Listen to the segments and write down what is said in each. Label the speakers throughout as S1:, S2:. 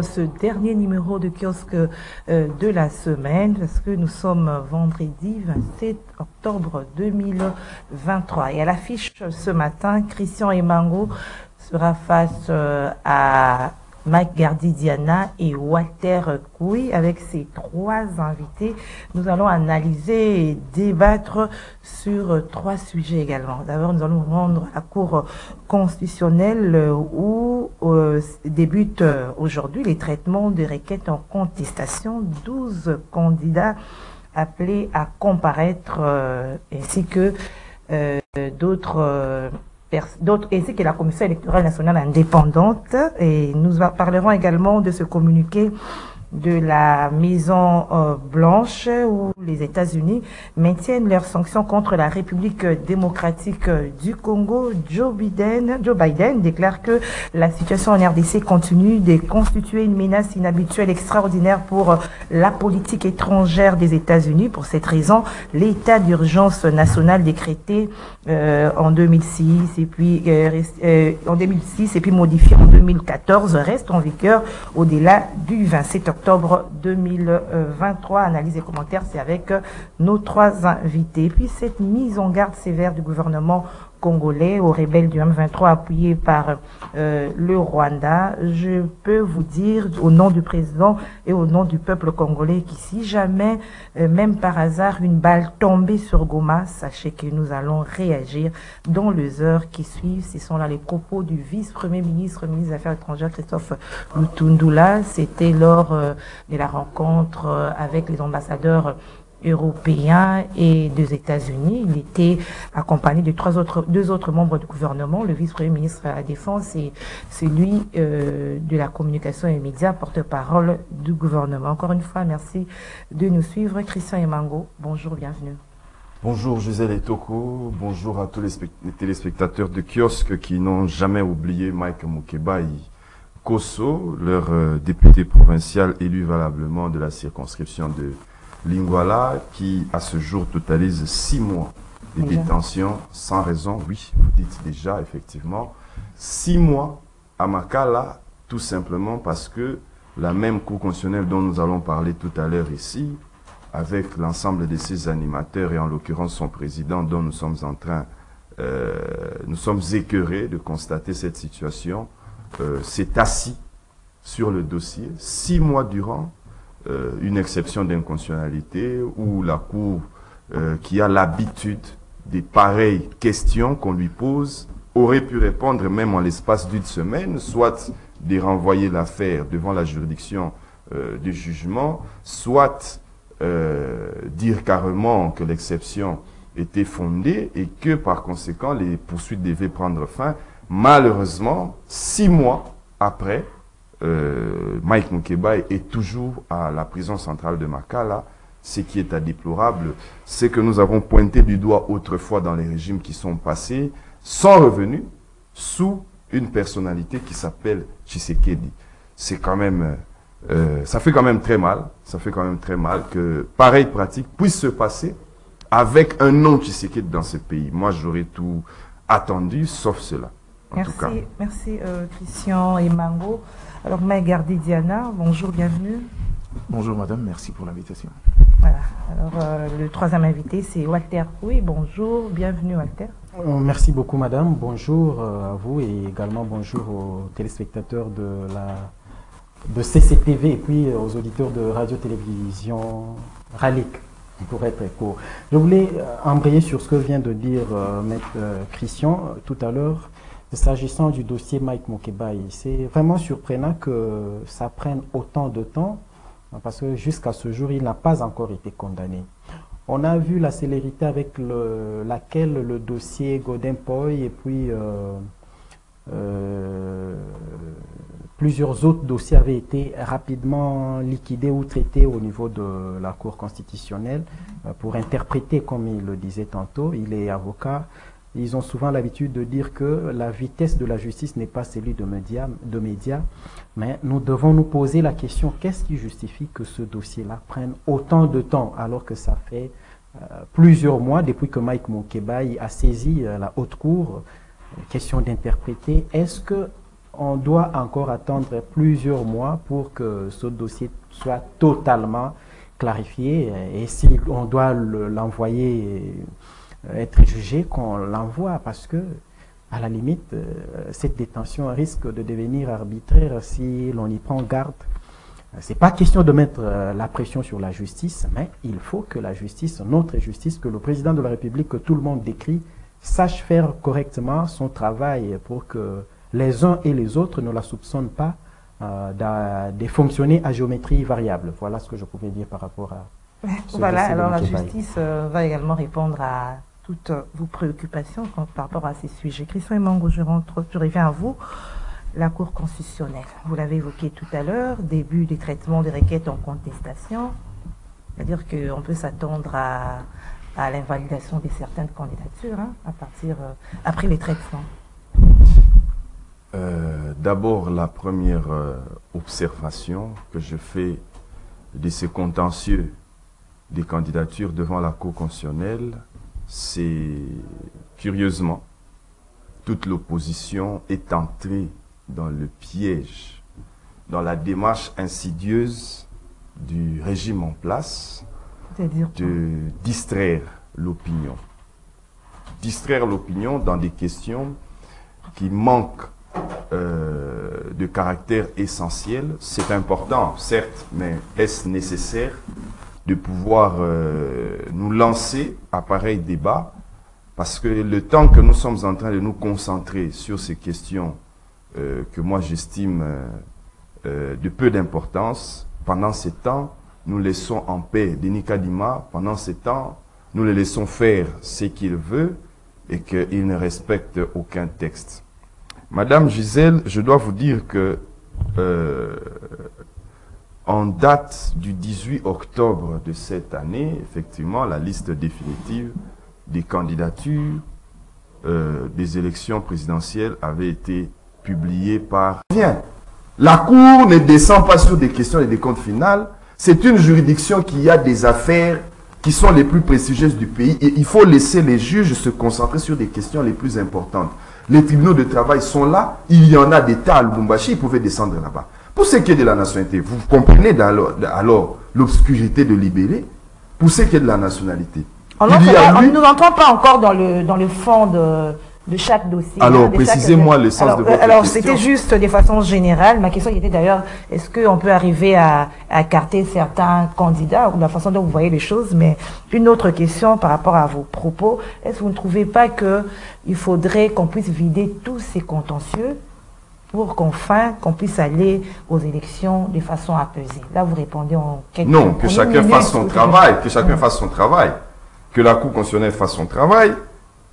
S1: Ce dernier numéro de kiosque de la semaine, parce que nous sommes vendredi 27 octobre 2023. Et à l'affiche ce matin, Christian Emango sera face à Mike Gardidiana et Walter Koui. Avec ces trois invités, nous allons analyser et débattre sur trois sujets également. D'abord, nous allons rendre à la Cour constitutionnelle où débute aujourd'hui les traitements de requêtes en contestation. 12 candidats appelés à comparaître ainsi que ainsi que la Commission électorale nationale indépendante. Et nous parlerons également de ce communiqué de la Maison Blanche où les États-Unis maintiennent leurs sanctions contre la République démocratique du Congo. Joe Biden déclare que la situation en RDC continue de constituer une menace inhabituelle extraordinaire pour la politique étrangère des États-Unis. Pour cette raison, l'état d'urgence national décrété en 2006 et puis modifié en 2014 reste en vigueur au-delà du 27 octobre 2023. Analyse et commentaires, c'est avec nos trois invités. Et puis cette mise en garde sévère du gouvernement congolais aux rebelles du M23 appuyés par le Rwanda, je peux vous dire au nom du président et au nom du peuple congolais qui si jamais, même par hasard, une balle tombée sur Goma, sachez que nous allons réagir dans les heures qui suivent. Ce sont là les propos du vice-premier ministre, ministre des Affaires étrangères, Christophe Lutundula. C'était lors de la rencontre avec les ambassadeurs européens et des États-Unis. Il était accompagné de deux autres membres du gouvernement, le vice-premier ministre à la Défense et celui de la communication et des médias, porte-parole du gouvernement. Encore une fois, merci de nous suivre. Christian Emango, bonjour, bienvenue.
S2: Bonjour Gisèle Etoko, bonjour à tous les téléspectateurs de kiosque qui n'ont jamais oublié Mike Mukeba Kosso, leur député provincial élu valablement de la circonscription de Lingwala, qui à ce jour totalise 6 mois de détention sans raison. Oui, vous dites déjà, effectivement, 6 mois à Makala, tout simplement parce que la même Cour constitutionnelle dont nous allons parler tout à l'heure ici, avec l'ensemble de ses animateurs et en l'occurrence son président dont nous sommes écœurés de constater cette situation, s'est assis sur le dossier 6 mois durant. Une exception d'inconstitutionnalité où la Cour, qui a l'habitude des pareilles questions qu'on lui pose, aurait pu répondre même en l'espace d'une semaine, soit de renvoyer l'affaire devant la juridiction du jugement, soit dire carrément que l'exception était fondée et que par conséquent les poursuites devaient prendre fin. Malheureusement, 6 mois après, Mike Mukeba est toujours à la prison centrale de Makala. Ce qui est déplorable, c'est que nous avons pointé du doigt autrefois dans les régimes qui sont passés, sont revenus sous une personnalité qui s'appelle Tshisekedi. C'est quand même, ça fait quand même très mal. Ça fait quand même très mal que pareille pratique puisse se passer avec un nom Tshisekedi dans ce pays. Moi, j'aurais tout attendu, sauf cela.
S1: Merci Christian Emango. Alors, Mike Gardidiana, bonjour, bienvenue.
S3: Bonjour madame, merci pour l'invitation.
S1: Voilà, alors le troisième invité c'est Walter Koui, bonjour, bienvenue Walter.
S4: Merci beaucoup madame, bonjour à vous et également bonjour aux téléspectateurs de CCTV et puis aux auditeurs de radio-télévision RALIC, pour être court. Je voulais embrayer sur ce que vient de dire maître Christian tout à l'heure. S'agissant du dossier Mike Mukeba, c'est vraiment surprenant que ça prenne autant de temps parce que jusqu'à ce jour, il n'a pas encore été condamné. On a vu la célérité avec laquelle le dossier Godin-Poy et puis plusieurs autres dossiers avaient été rapidement liquidés ou traités au niveau de la Cour constitutionnelle pour interpréter, comme il le disait tantôt, il est avocat. Ils ont souvent l'habitude de dire que la vitesse de la justice n'est pas celle de médias, mais nous devons nous poser la question, qu'est-ce qui justifie que ce dossier-là prenne autant de temps alors que ça fait plusieurs mois depuis que Mike Mukeba a saisi la haute cour, question d'interpréter, est-ce que on doit encore attendre plusieurs mois pour que ce dossier soit totalement clarifié. Et si on doit l'envoyer être jugé, qu'on l'envoie, parce que à la limite, cette détention risque de devenir arbitraire si l'on y prend garde. C'est pas question de mettre la pression sur la justice, mais il faut que la justice, notre justice, que le président de la République, que tout le monde décrit, sache faire correctement son travail pour que les uns et les autres ne la soupçonnent pas de fonctionner à géométrie variable. Voilà ce que je pouvais dire par rapport à ce
S1: Voilà,
S4: dossier de
S1: alors la
S4: Moukébaye.
S1: justice va également répondre à toutes vos préoccupations par rapport à ces sujets. Christian Emango, je reviens à vous. La Cour constitutionnelle, vous l'avez évoqué tout à l'heure, début des traitements des requêtes en contestation, c'est-à-dire qu'on peut s'attendre à l'invalidation de certaines candidatures à partir après les traitements.
S2: D'abord, la première observation que je fais de ces contentieux des candidatures devant la Cour constitutionnelle, c'est curieusement, toute l'opposition est entrée dans le piège, dans la démarche insidieuse du régime en place de distraire l'opinion. Distraire l'opinion dans des questions qui manquent de caractère essentiel. C'est important, certes, mais est-ce nécessaire de pouvoir nous lancer à pareil débat? Parce que le temps que nous sommes en train de nous concentrer sur ces questions que moi j'estime de peu d'importance, pendant ces temps, nous laissons en paix Denis Kadima, pendant ces temps, nous le laissons faire ce qu'il veut et qu'il ne respecte aucun texte. Madame Gisèle, je dois vous dire que en date du 18 octobre de cette année, effectivement, la liste définitive des candidatures des élections présidentielles avait été publiée par... Bien, la Cour ne descend pas sur des questions et des comptes finales. C'est une juridiction qui a des affaires qui sont les plus prestigieuses du pays et il faut laisser les juges se concentrer sur des questions les plus importantes. Les tribunaux de travail sont là, il y en a des tas à Lubumbashi, ils pouvaient descendre là-bas. Pour ce qui est de la nationalité, vous comprenez alors l'obscurité de Libéré. Pour ce qui est de la nationalité,
S1: Nous n'entrons pas encore dans le fond de chaque dossier.
S2: Alors, précisez-moi le sens de votre question.
S1: Alors, c'était juste de façon générale. Ma question était d'ailleurs, est-ce qu'on peut arriver à écarter certains candidats ou de la façon dont vous voyez les choses? Mais une autre question par rapport à vos propos, est-ce que vous ne trouvez pas qu'il faudrait qu'on puisse vider tous ces contentieux pour qu'on puisse aller aux élections de façon apaisée? Là, vous répondez en quelques
S2: Non, que chacun fasse son travail, que chacun fasse son travail. Que la Cour constitutionnelle fasse son travail,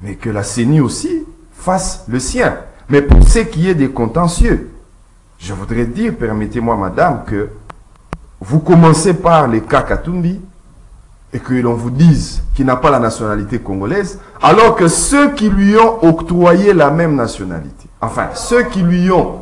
S2: mais que la CENI aussi fasse le sien. Mais pour ce qui est des contentieux, je voudrais dire, permettez-moi madame, que vous commencez par les cas Katumbi et que l'on vous dise qu'il n'a pas la nationalité congolaise, alors que ceux qui lui ont octroyé la même nationalité, enfin, ceux qui lui ont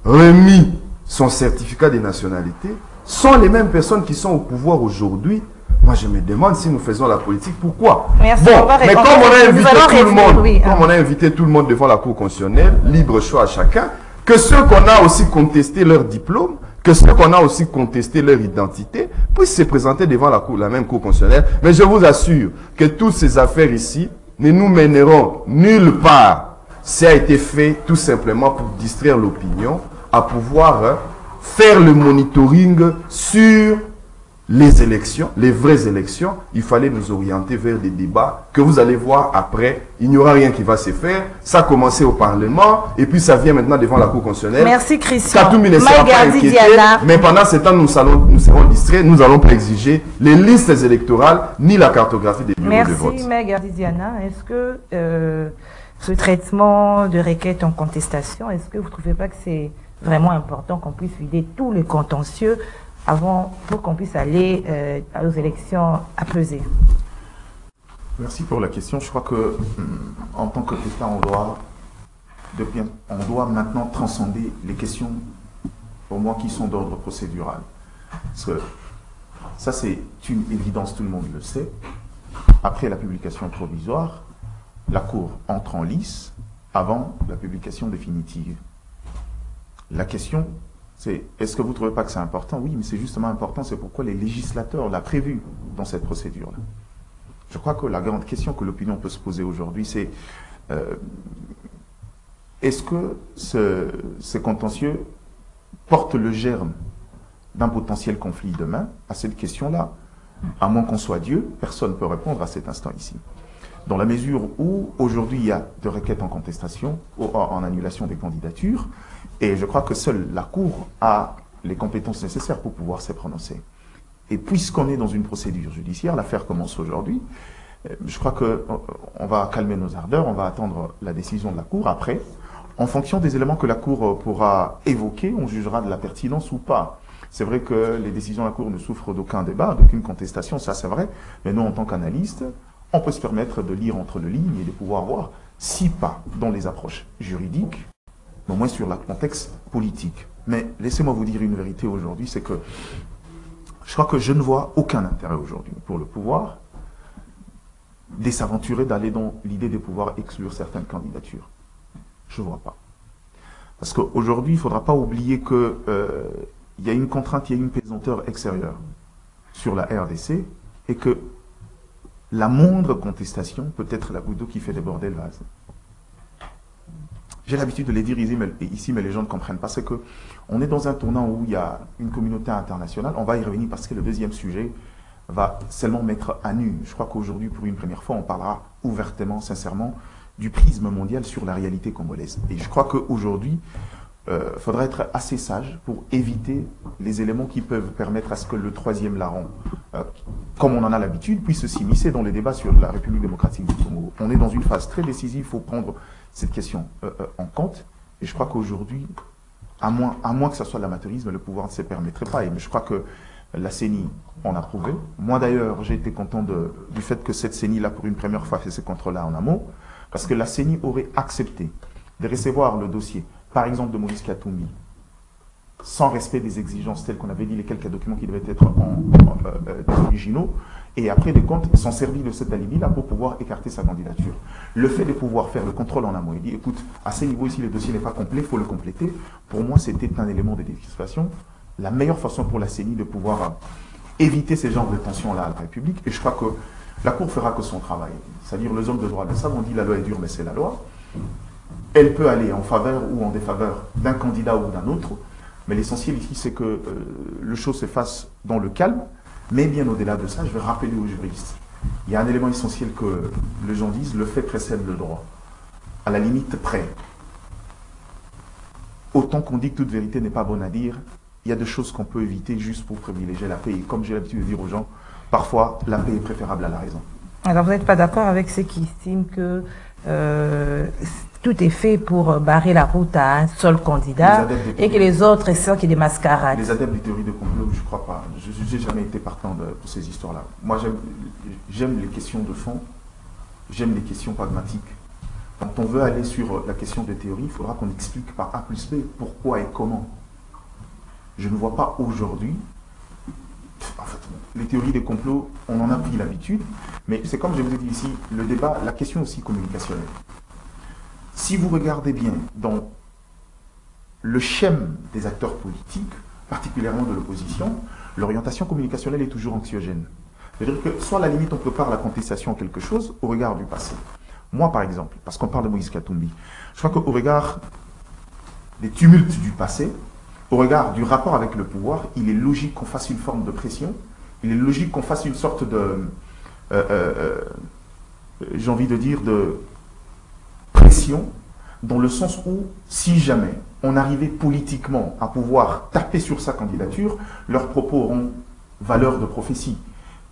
S2: remis son certificat de nationalité, sont les mêmes personnes qui sont au pouvoir aujourd'hui. Moi, je me demande si nous faisons la politique, pourquoi?
S1: Merci,
S2: bon, mais comme on a invité tout le monde,
S1: oui,
S2: comme on a invité tout le monde devant la Cour constitutionnelle, libre choix à chacun, que ceux qu'on a aussi contesté leur diplôme, que ceux qu'on a aussi contesté leur identité, puissent se présenter devant la même Cour constitutionnelle. Mais je vous assure que toutes ces affaires ici ne nous mèneront nulle part. Ça a été fait tout simplement pour distraire l'opinion, à pouvoir faire le monitoring sur les élections, les vraies élections. Il fallait nous orienter vers des débats que vous allez voir après. Il n'y aura rien qui va se faire. Ça a commencé au Parlement et puis ça vient maintenant devant la Cour constitutionnelle.
S1: Merci Christian.
S2: Katoumi ne sera pas inquiété, mais pendant ce temps, nous serons distraits. Nous n'allons pas exiger les listes électorales ni la cartographie des bureaux de vote.
S1: Merci Maïgardi Diana. Est-ce que ce traitement de requête en contestation, est-ce que vous ne trouvez pas que c'est vraiment important qu'on puisse vider tous les contentieux pour qu'on puisse aller aux élections apaisées?
S3: Merci pour la question. Je crois que en tant qu'État, on doit maintenant transcender les questions, pour moi, qui sont d'ordre procédural. Parce que ça, c'est une évidence, tout le monde le sait. Après la publication provisoire, la Cour entre en lice avant la publication définitive. La question, c'est est-ce que vous ne trouvez pas que c'est important? Oui, mais c'est justement important, c'est pourquoi les législateurs l'ont prévu dans cette procédure-là. Je crois que la grande question que l'opinion peut se poser aujourd'hui, c'est est-ce que ce contentieux porte le germe d'un potentiel conflit demain? À cette question-là, à moins qu'on soit Dieu, personne ne peut répondre à cet instant ici. Dans la mesure où, aujourd'hui, il y a des requêtes en contestation, en annulation des candidatures, et je crois que seule la Cour a les compétences nécessaires pour pouvoir se prononcer. Et puisqu'on est dans une procédure judiciaire, l'affaire commence aujourd'hui, je crois qu'on va calmer nos ardeurs, on va attendre la décision de la Cour. Après, en fonction des éléments que la Cour pourra évoquer, on jugera de la pertinence ou pas. C'est vrai que les décisions de la Cour ne souffrent d'aucun débat, d'aucune contestation, ça c'est vrai, mais nous, en tant qu'analystes, on peut se permettre de lire entre les lignes et de pouvoir voir, si pas dans les approches juridiques, mais au moins sur le contexte politique. Mais laissez-moi vous dire une vérité aujourd'hui, c'est que je crois que je ne vois aucun intérêt aujourd'hui pour le pouvoir de s'aventurer d'aller dans l'idée de pouvoir exclure certaines candidatures. Je ne vois pas. Parce qu'aujourd'hui, il ne faudra pas oublier qu'il y a une contrainte, il y a une pesanteur extérieure sur la RDC et que la moindre contestation peut être la goutte d'eau qui fait déborder le vase. J'ai l'habitude de les dire ici, mais les gens ne comprennent pas. C'est qu'on est dans un tournant où il y a une communauté internationale. On va y revenir parce que le deuxième sujet va seulement mettre à nu. Je crois qu'aujourd'hui, pour une première fois, on parlera ouvertement, sincèrement, du prisme mondial sur la réalité congolaise. Et je crois qu'aujourd'hui, il faudra être assez sage pour éviter les éléments qui peuvent permettre à ce que le troisième larron, comme on en a l'habitude, puisse s'immiscer dans les débats sur la République démocratique du Congo. On est dans une phase très décisive, il faut prendre cette question en compte. Et je crois qu'aujourd'hui, à moins que ce soit l'amateurisme, le pouvoir ne se permettrait pas. Mais je crois que la CENI en a prouvé. Moi d'ailleurs, j'ai été content du fait que cette CENI-là, pour une première fois, fait ce contrôle-là en amont, parce que la CENI aurait accepté de recevoir le dossier, par exemple de Moïse Katumbi, sans respect des exigences telles qu'on avait dit, les quelques documents qui devaient être originaux, et après des comptes, s'en servir de cet alibi-là pour pouvoir écarter sa candidature. Le fait de pouvoir faire le contrôle en amont et dire, écoute, à ce niveau ici, le dossier n'est pas complet, il faut le compléter, pour moi, c'était un élément de décrispation. La meilleure façon pour la CENI de pouvoir éviter ces genres de tensions-là à la République, et je crois que la Cour fera que son travail. C'est-à-dire, les hommes de droit le savent, on dit la loi est dure, mais c'est la loi. Elle peut aller en faveur ou en défaveur d'un candidat ou d'un autre, mais l'essentiel ici, c'est que le chose se fasse dans le calme, mais bien au-delà de ça, je vais rappeler aux juristes. Il y a un élément essentiel que les gens disent, le fait précède le droit. À la limite près. Autant qu'on dit que toute vérité n'est pas bonne à dire, il y a des choses qu'on peut éviter juste pour privilégier la paix. Et comme j'ai l'habitude de dire aux gens, parfois, la paix est préférable à la raison.
S1: Alors, vous n'êtes pas d'accord avec ceux qui estiment que tout est fait pour barrer la route à un seul candidat et que les autres, c'est ça qui est des mascarades?
S3: Les adeptes des théories de complot, je ne crois pas. Je n'ai jamais été partant pour ces histoires-là. Moi, j'aime les questions de fond, j'aime les questions pragmatiques. Quand on veut aller sur la question des théories, il faudra qu'on explique par A plus B pourquoi et comment. Je ne vois pas aujourd'hui, en fait, les théories des complots, on en a pris l'habitude, mais c'est comme je vous ai dit ici, le débat, la question aussi communicationnelle. Si vous regardez bien dans le schème des acteurs politiques, particulièrement de l'opposition, l'orientation communicationnelle est toujours anxiogène. C'est-à-dire que soit à la limite on prépare la contestation à quelque chose au regard du passé. Moi par exemple, parce qu'on parle de Moïse Katumbi, je crois qu'au regard des tumultes du passé, au regard du rapport avec le pouvoir, il est logique qu'on fasse une forme de pression, il est logique qu'on fasse une sorte de, j'ai envie de dire, de pression, dans le sens où, si jamais on arrivait politiquement à pouvoir taper sur sa candidature, leurs propos auront valeur de prophétie.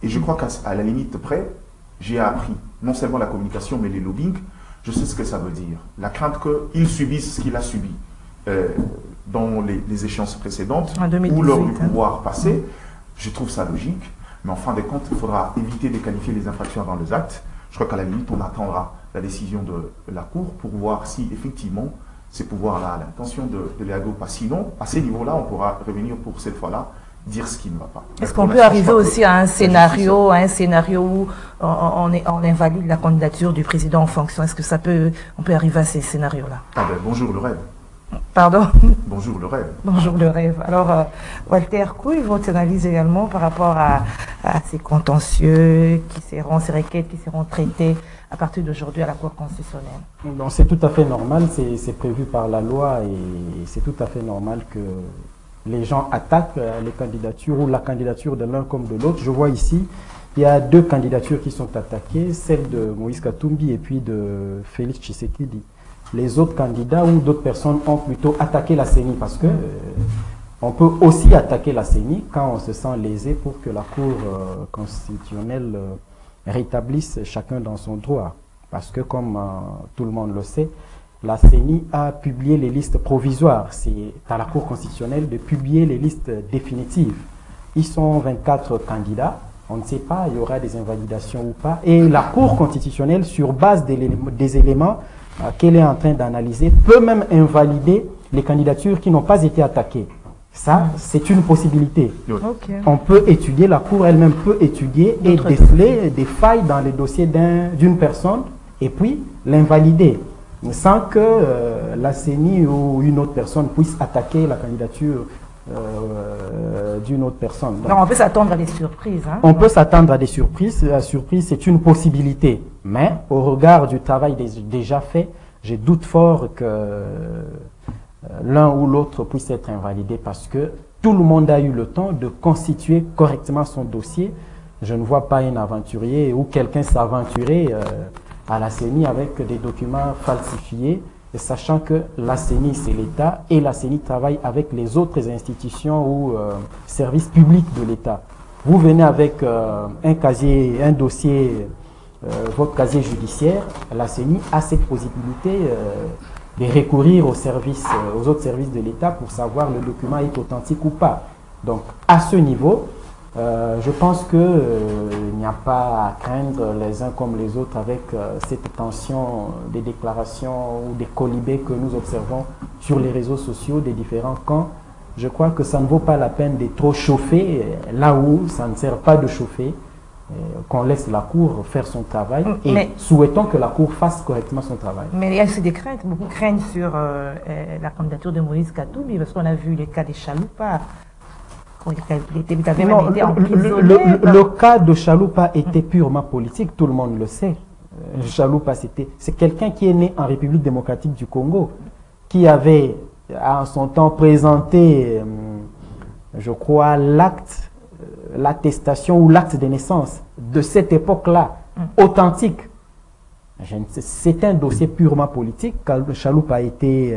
S3: Et je crois qu'à la limite près, j'ai appris non seulement la communication, mais les lobbying, je sais ce que ça veut dire. La crainte qu'ils subissent ce qu'il a subi dans les échéances précédentes, ou lors du pouvoir passé, je trouve ça logique, mais en fin de compte, il faudra éviter de qualifier les infractions avant les actes. Je crois qu'à la limite, on attendra la décision de la Cour pour voir si, effectivement, ces pouvoirs-là ont l'intention de les agir ou pas. Sinon, à ces niveaux-là, on pourra revenir pour cette fois-là dire ce qui ne va pas.
S1: Est-ce qu'on peut arriver aussi à un scénario où on invalide la candidature du président en fonction? Est-ce que on peut arriver à ces scénarios-là?
S3: Ah ben, bonjour le rêve.
S1: Pardon.
S3: Bonjour le rêve.
S1: Bonjour le rêve. Alors, Walter Couille, votre analyse également par rapport à ces contentieux ces requêtes qui seront traitées à partir d'aujourd'hui à la Cour constitutionnelle.
S4: Donc c'est tout à fait normal, c'est prévu par la loi et c'est tout à fait normal que les gens attaquent les candidatures ou la candidature de l'un comme de l'autre. Je vois ici, il y a 2 candidatures qui sont attaquées, celle de Moïse Katumbi et puis de Félix Tshisekedi. Les autres candidats ou d'autres personnes ont plutôt attaqué la CENI parce que on peut aussi attaquer la CENI quand on se sent lésé pour que la Cour constitutionnelle rétablisse chacun dans son droit. Parce que comme tout le monde le sait, la CENI a publié les listes provisoires. C'est à la Cour constitutionnelle de publier les listes définitives. Ils sont 24 candidats. On ne sait pas, il y aura des invalidations ou pas. Et la Cour constitutionnelle, sur base des éléments qu'elle est en train d'analyser, peut même invalider les candidatures qui n'ont pas été attaquées. Ça, c'est une possibilité.
S1: Okay.
S4: On peut étudier, la Cour elle-même peut étudier et déceler des failles dans les dossiers d'une personne et puis l'invalider, sans que la CENI ou une autre personne puisse attaquer la candidature d'une autre personne.
S1: Donc on peut s'attendre à des surprises. Hein?
S4: On peut s'attendre à des surprises. La surprise, c'est une possibilité. Mais au regard du travail déjà fait, je doute fort que l'un ou l'autre puisse être invalidé parce que tout le monde a eu le temps de constituer correctement son dossier. Je ne vois pas un aventurier ou quelqu'un s'aventurer à la CENI avec des documents falsifiés, sachant que la CENI, c'est l'État et la CENI travaille avec les autres institutions ou services publics de l'État. Vous venez avec un dossier, votre casier judiciaire, la CENI a cette possibilité de recourir aux autres services de l'État pour savoir le document est authentique ou pas. Donc, à ce niveau, je pense qu'il n'y a pas à craindre les uns comme les autres avec cette tension des déclarations ou des colibés que nous observons sur les réseaux sociaux des différents camps. Je crois que ça ne vaut pas la peine de trop chauffer là où ça ne sert pas de chauffer, qu'on laisse la Cour faire son travail et souhaitons que la Cour fasse correctement son travail.
S1: Mais il y a aussi des craintes, beaucoup craignent sur la candidature de Moïse Katumbi parce qu'on a vu les cas des Chaloupa.
S4: Non, le cas de Chaloupa était purement politique, tout le monde le sait. Chaloupa, c'est quelqu'un qui est né en République démocratique du Congo, qui avait en son temps présenté, je crois, l'attestation ou l'acte de naissance de cette époque-là, authentique. C'est un dossier purement politique. Chaloupa a été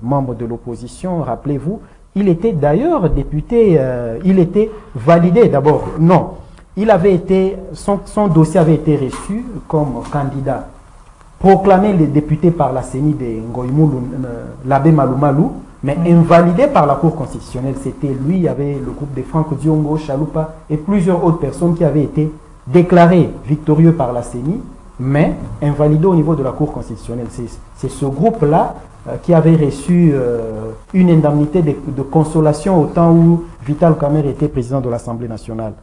S4: membre de l'opposition, rappelez-vous. Il était d'ailleurs député, il était validé d'abord. Non, il avait été, son dossier avait été reçu comme candidat, proclamé les députés par la CENI de Ngoïmoulou, l'abbé Maloumalou, mais invalidé par la Cour constitutionnelle. C'était lui, il y avait le groupe de Franck Diongo, Chaloupa et plusieurs autres personnes qui avaient été déclarées victorieux par la CENI, mais invalidé au niveau de la Cour constitutionnelle. C'est ce groupe-là qui avait reçu une indemnité de consolation au temps où Vital Kamerhe était président de l'Assemblée nationale.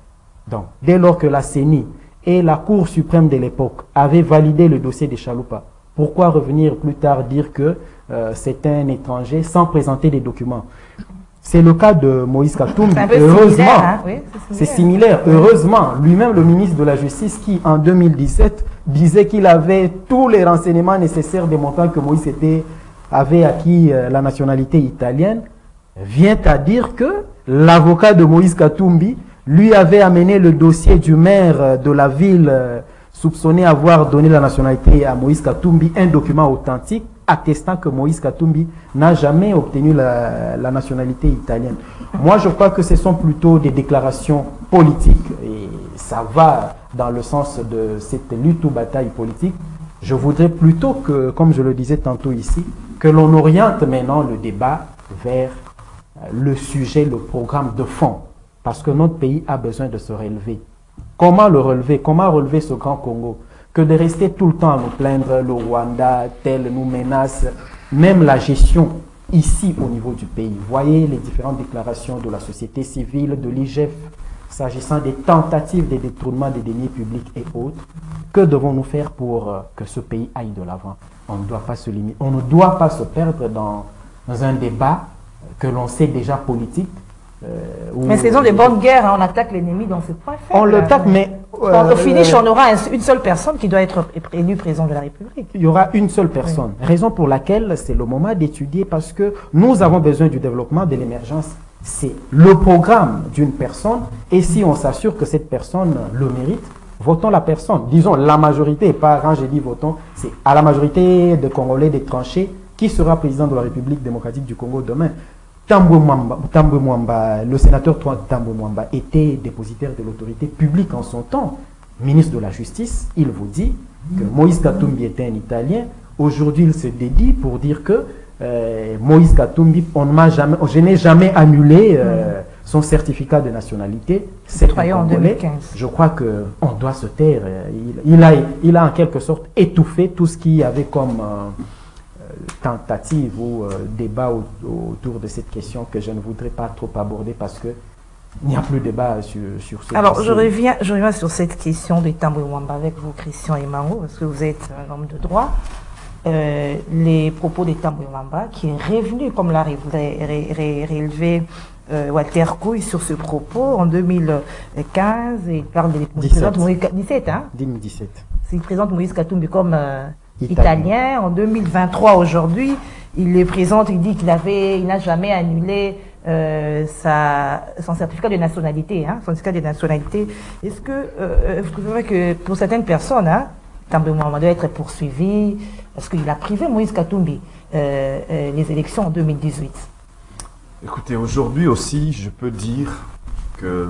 S4: Donc, dès lors que la CENI et la Cour suprême de l'époque avaient validé le dossier de Chaloupa, pourquoi revenir plus tard dire que c'est un étranger sans présenter des documents? C'est le cas de Moïse Katumbi. Heureusement, c'est similaire. Heureusement, lui-même, le ministre de la Justice, qui en 2017 disait qu'il avait tous les renseignements nécessaires démontrant que Moïse avait acquis la nationalité italienne, vient à dire que l'avocat de Moïse Katumbi lui avait amené le dossier du maire de la ville soupçonné avoir donné la nationalité à Moïse Katumbi, un document authentique attestant que Moïse Katumbi n'a jamais obtenu la nationalité italienne. Moi, je crois que ce sont plutôt des déclarations politiques et ça va dans le sens de cette lutte ou bataille politique. Je voudrais plutôt que, comme je le disais tantôt ici, que l'on oriente maintenant le débat vers le sujet, le programme de fond. Parce que notre pays a besoin de se relever. Comment le relever? Comment relever ce grand Congo? Que de rester tout le temps à nous plaindre, le Rwanda, tel nous menace, même la gestion ici au niveau du pays. Voyez les différentes déclarations de la société civile, de l'IGF, s'agissant des tentatives de détournement des deniers publics et autres. Que devons-nous faire pour que ce pays aille de l'avant? On ne doit pas se limiter, on ne doit pas se perdre dans un débat que l'on sait déjà politique.
S1: Mais saison de bonne guerre, hein, on attaque l'ennemi dans ce point faible.
S4: On l'attaque, mais...
S1: au finish, on aura une seule personne qui doit être élue président de la République.
S4: Il y aura une seule personne. Oui. Raison pour laquelle c'est le moment d'étudier, parce que nous avons besoin du développement, de l'émergence. C'est le programme d'une personne, et si on s'assure que cette personne le mérite, votons la personne. Disons la majorité, et pas quand j'ai dit votons, c'est à la majorité de Congolais des tranchées qui sera président de la République démocratique du Congo demain. Tambwe Mwamba, le sénateur Tambwe Mwamba était dépositaire de l'autorité publique en son temps, ministre de la Justice. Il vous dit que Moïse Katumbi était un Italien. Aujourd'hui, il se dédie pour dire que Moïse Katumbi, je n'ai jamais annulé son certificat de nationalité. C'est un Congolais. Je crois qu'on doit se taire. Il a en quelque sorte étouffé tout ce qu'il y avait comme tentative ou débat autour de cette question que je ne voudrais pas trop aborder parce que il n'y a plus de débat sur ce.
S1: Alors, je reviens sur cette question de Tambwe Mwamba avec vous, Christian Emmanuel, parce que vous êtes un homme de droit. Les propos de Tambwe Mwamba, qui est revenu, comme l'a relevé Walter Kouy sur ce propos en 2015, et il parle de 2017, hein
S4: 2017.
S1: Il présente Moïse Katumbi comme Italien. En 2023, aujourd'hui, il les présente, il dit qu'il n'a jamais annulé son certificat de nationalité, hein, son certificat de nationalité. Est-ce que vous trouvez que pour certaines personnes, hein, Tambwe Mwamba doit être poursuivi parce qu'il a privé Moïse Katumbi les élections en 2018?
S2: Écoutez, aujourd'hui aussi, je peux dire que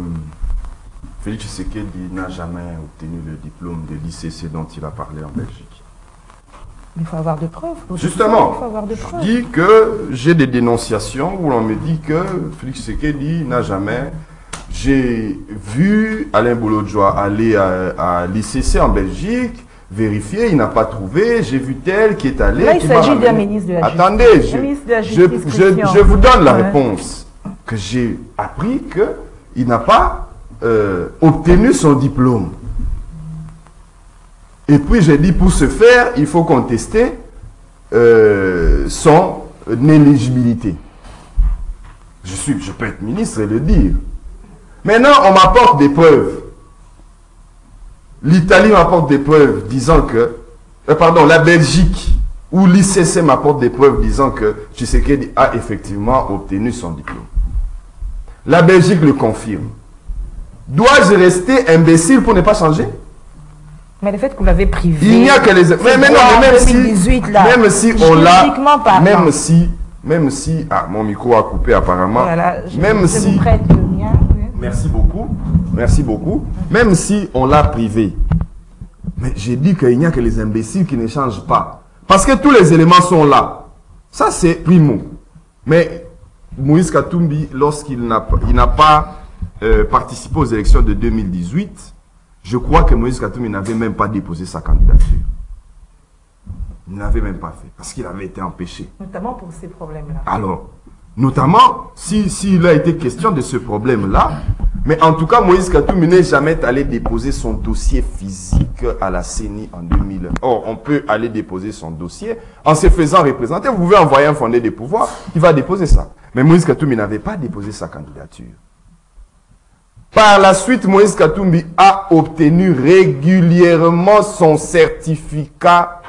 S2: Félix Tshisekedi n'a jamais obtenu le diplôme de l'ICC dont il a parlé en Belgique.
S1: Il faut avoir de preuves.
S2: Justement, je dis que j'ai des dénonciations où on me dit que Félix Tshisekedi n'a jamais... J'ai vu Alain Bolodjoa aller à l'ICC en Belgique, vérifier, il n'a pas trouvé. J'ai vu tel qui est allé...
S1: Là, il s'agit d'un ministre de la Justice.
S2: Attendez, je vous donne la
S1: ouais.
S2: réponse. Que j'ai appris qu'il n'a pas obtenu son diplôme. Et puis j'ai dit, pour ce faire, il faut contester son éligibilité. Je peux être ministre et le dire. Maintenant, on m'apporte des preuves. L'Italie m'apporte des preuves disant que... la Belgique ou l'ICC m'apporte des preuves disant que Tshisekedi a effectivement obtenu son diplôme. La Belgique le confirme. Dois-je rester imbécile pour ne pas changer?
S1: Mais le fait que vous l'avez privé...
S2: Il n'y a que les... Mais non, même 2018, si on l'a... Même si... Ah, mon micro a coupé apparemment. Voilà, je vous prête le mien. Oui. Merci beaucoup. Merci beaucoup. Même si on l'a privé. Mais j'ai dit qu'il n'y a que les imbéciles qui ne changent pas. Parce que tous les éléments sont là. Ça, c'est primo. Mais Moïse Katumbi, lorsqu'il n'a pas participé aux élections de 2018, je crois que Moïse Katumbi n'avait même pas déposé sa candidature. Il n'avait même pas fait, parce qu'il avait été empêché.
S1: Notamment pour ces problèmes-là.
S2: Alors, notamment, s'il a été question de ce problème-là, mais en tout cas, Moïse Katumbi n'est jamais allé déposer son dossier physique à la CENI en 2000. Or, on peut aller déposer son dossier en se faisant représenter. Vous pouvez envoyer un fondé de pouvoir, il va déposer ça. Mais Moïse Katumbi n'avait pas déposé sa candidature. Par la suite, Moïse Katumbi a obtenu régulièrement son certificat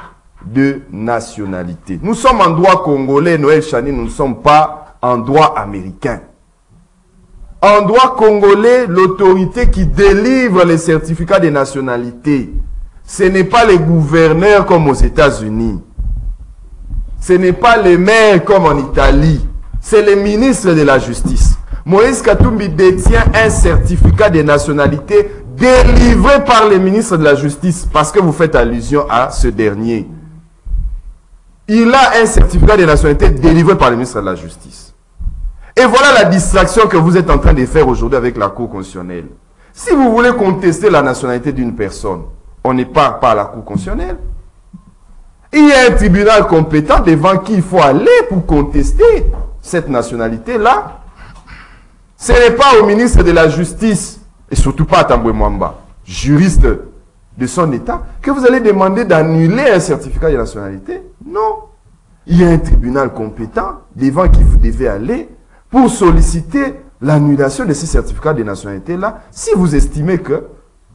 S2: de nationalité. Nous sommes en droit congolais, Noël Chani, nous ne sommes pas en droit américain. En droit congolais, l'autorité qui délivre les certificats de nationalité, ce n'est pas les gouverneurs comme aux États-Unis. Ce n'est pas les maires comme en Italie. C'est les ministres de la Justice. Moïse Katumbi détient un certificat de nationalité délivré par les ministres de la Justice, parce que vous faites allusion à ce dernier. Il a un certificat de nationalité délivré par les ministres de la Justice. Et voilà la distraction que vous êtes en train de faire aujourd'hui avec la Cour constitutionnelle. Si vous voulez contester la nationalité d'une personne, on n'est pas à la Cour constitutionnelle. Il y a un tribunal compétent devant qui il faut aller pour contester cette nationalité-là. Ce n'est pas au ministre de la Justice, et surtout pas à Tambwe Mwamba, juriste de son État, que vous allez demander d'annuler un certificat de nationalité. Non. il y a un tribunal compétent devant qui vous devez aller pour solliciter l'annulation de ces certificats de nationalité-là si vous estimez que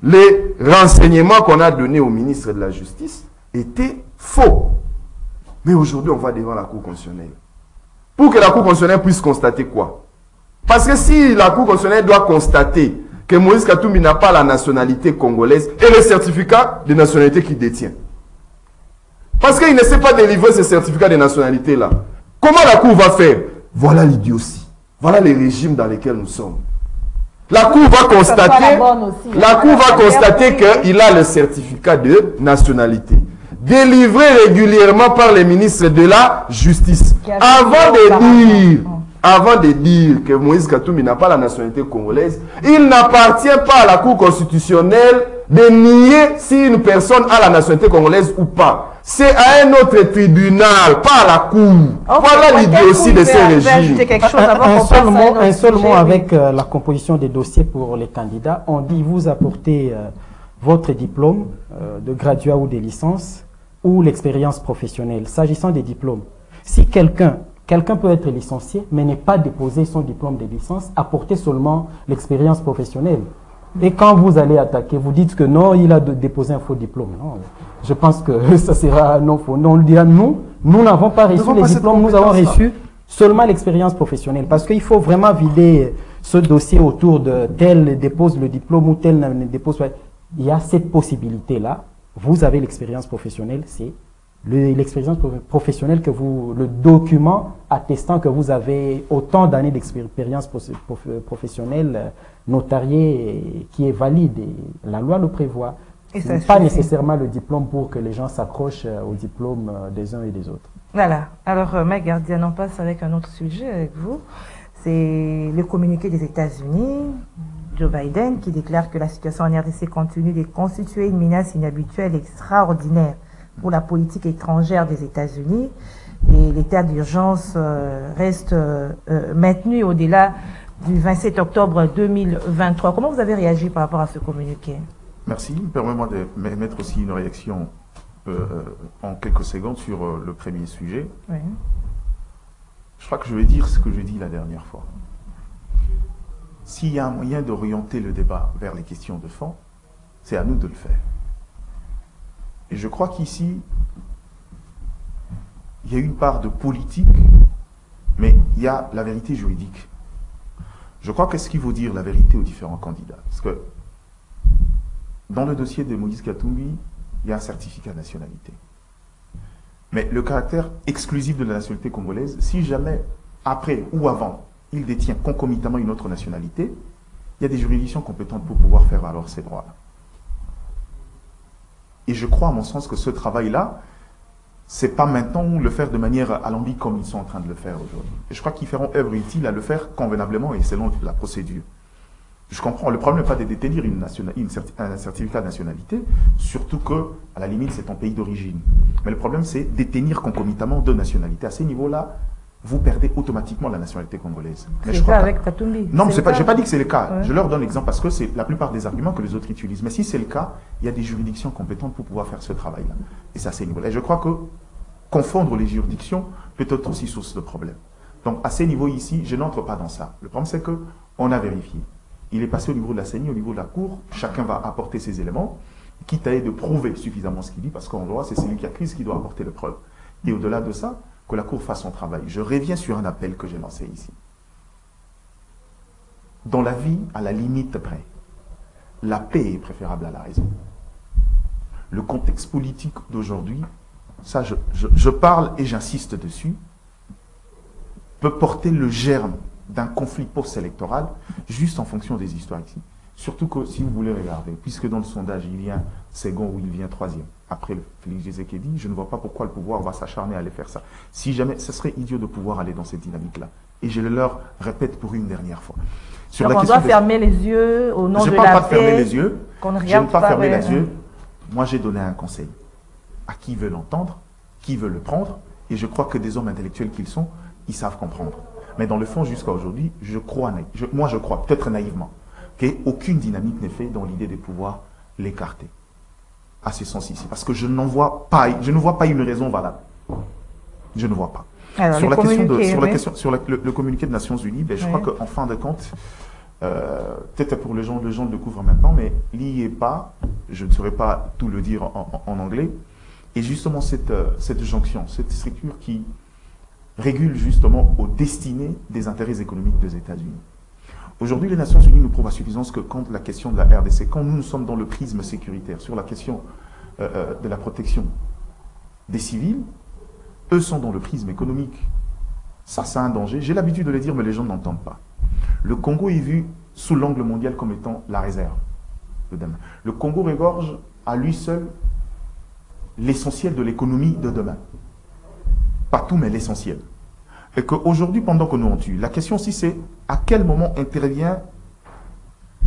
S2: les renseignements qu'on a donnés au ministre de la Justice étaient faux. Mais aujourd'hui, on va devant la Cour constitutionnelle. Pour que la Cour constitutionnelle puisse constater quoi? Parce que si la Cour constitutionnelle doit constater que Moïse Katumbi n'a pas la nationalité congolaise et le certificat de nationalité qu'il détient, parce qu'il ne sait pas délivrer ce certificat de nationalité-là, comment la Cour va faire? Voilà l'idiotie. Voilà les régimes dans lesquels nous sommes. La Cour va constater qu'il a le certificat de nationalité, délivré régulièrement par les ministres de la Justice. Avant de dire que Moïse Katumbi n'a pas la nationalité congolaise, il n'appartient pas à la Cour constitutionnelle de nier si une personne a la nationalité congolaise ou pas. C'est à un autre tribunal, pas à la Cour. Voilà l'idiotie de ces régimes.
S4: Un seul mot avec la composition des dossiers pour les candidats. On dit vous apportez votre diplôme de graduat ou de licence ou l'expérience professionnelle. S'agissant des diplômes, si quelqu'un peut être licencié mais n'est pas déposé son diplôme de licence, apportez seulement l'expérience professionnelle. Et quand vous allez attaquer, vous dites que non, il a déposé un faux diplôme. Non, je pense que ça sera non faux. Non, on dira nous n'avons pas reçu les diplômes, nous avons reçu seulement l'expérience professionnelle. Parce qu'il faut vraiment vider ce dossier autour de tel dépose le diplôme ou tel ne dépose pas. Il y a cette possibilité-là. Vous avez l'expérience professionnelle, c'est l'expérience professionnelle que le document attestant que vous avez autant d'années d'expérience professionnelle notariée qui est valide. Et la loi le prévoit. Ce n'est pas nécessairement le diplôme pour que les gens s'accrochent au diplôme des uns et des autres.
S1: Voilà. Alors, Mike Gardian, on passe avec un autre sujet avec vous. C'est le communiqué des États-Unis, Joe Biden, qui déclare que la situation en RDC continue de constituer une menace inhabituelle et extraordinaire pour la politique étrangère des États-Unis. Et l'état d'urgence reste maintenu au-delà du 27 octobre 2023. Comment vous avez réagi par rapport à ce communiqué?
S3: Merci. Permets-moi de mettre aussi une réaction en quelques secondes sur le premier sujet.
S1: Oui.
S3: Je crois que je vais dire ce que j'ai dit la dernière fois. S'il y a un moyen d'orienter le débat vers les questions de fond, c'est à nous de le faire. Et je crois qu'ici, il y a une part de politique, mais il y a la vérité juridique. Je crois qu'est-ce qu'il faut dire la vérité aux différents candidats. Parce que dans le dossier de Moïse Katumbi, il y a un certificat de nationalité. Mais le caractère exclusif de la nationalité congolaise, si jamais, après ou avant, il détient concomitamment une autre nationalité, il y a des juridictions compétentes pour pouvoir faire valoir ces droits-là. Et je crois, à mon sens, que ce travail-là, c'est pas maintenant le faire de manière alambique comme ils sont en train de le faire aujourd'hui. Et je crois qu'ils feront œuvre utile à le faire convenablement et selon la procédure. Je comprends, le problème n'est pas de détenir un certificat de nationalité, surtout que, à la limite, c'est ton pays d'origine. Mais le problème, c'est détenir concomitamment deux nationalités. À ces niveaux-là, vous perdez automatiquement la nationalité congolaise.
S1: C'est le cas avec Katumbi.
S3: Non, je n'ai pas dit que c'est le cas. Ouais. Je leur donne l'exemple parce que c'est la plupart des arguments que les autres utilisent. Mais si c'est le cas, il y a des juridictions compétentes pour pouvoir faire ce travail-là. Et c'est à ces niveaux-là. Et je crois que confondre les juridictions peut être aussi source de problème. Donc, à ces niveaux ici, je n'entre pas dans ça. Le problème, c'est qu'on a vérifié. Il est passé au niveau de la CENI, au niveau de la Cour. Chacun va apporter ses éléments, quitte à de prouver suffisamment ce qu'il dit, parce qu'en droit, c'est celui qui accuse qui doit apporter les preuves. Et au-delà de ça, que la Cour fasse son travail. Je reviens sur un appel que j'ai lancé ici. Dans la vie, à la limite près, la paix est préférable à la raison. Le contexte politique d'aujourd'hui, ça je parle et j'insiste dessus, peut porter le germe d'un conflit post-électoral juste en fonction des histoires ici. Surtout que si vous voulez regarder, puisque dans le sondage il vient second ou il vient troisième, après Félix Tshisekedi, je ne vois pas pourquoi le pouvoir va s'acharner à aller faire ça. Si jamais, ce serait idiot de pouvoir aller dans cette dynamique-là. Et je le leur répète pour une dernière fois.
S1: Sur donc on doit fermer les yeux au nom de la paix.
S3: Je ne parle pas de fermer les yeux. Je n'aime pas fermer les yeux. Moi, j'ai donné un conseil à qui veut l'entendre, qui veut le prendre, et je crois que des hommes intellectuels qu'ils sont, ils savent comprendre. Mais dans le fond, jusqu'à aujourd'hui, je crois, peut-être naïvement, qu'aucune dynamique n'est faite dans l'idée de pouvoir l'écarter. À ce sens ici. Parce que je ne vois pas une raison valable. Je ne vois pas.
S1: Alors,
S3: Sur
S1: le
S3: communiqué des Nations Unies, ben, je
S1: Oui.
S3: crois qu'en fin de compte, peut-être pour les gens le découvrent maintenant, mais l'IEPA, je ne saurais pas tout le dire en anglais, est justement cette jonction, cette structure qui régule justement aux destinées des intérêts économiques des États-Unis. Aujourd'hui, les Nations Unies nous prouvent à suffisance que quand la question de la RDC, quand nous sommes dans le prisme sécuritaire, sur la question de la protection des civils, eux sont dans le prisme économique. Ça, c'est un danger. J'ai l'habitude de le dire, mais les gens n'entendent pas. Le Congo est vu sous l'angle mondial comme étant la réserve de demain. Le Congo regorge à lui seul l'essentiel de l'économie de demain. Pas tout, mais l'essentiel. Et qu'aujourd'hui, pendant que nous on tue, la question aussi c'est à quel moment intervient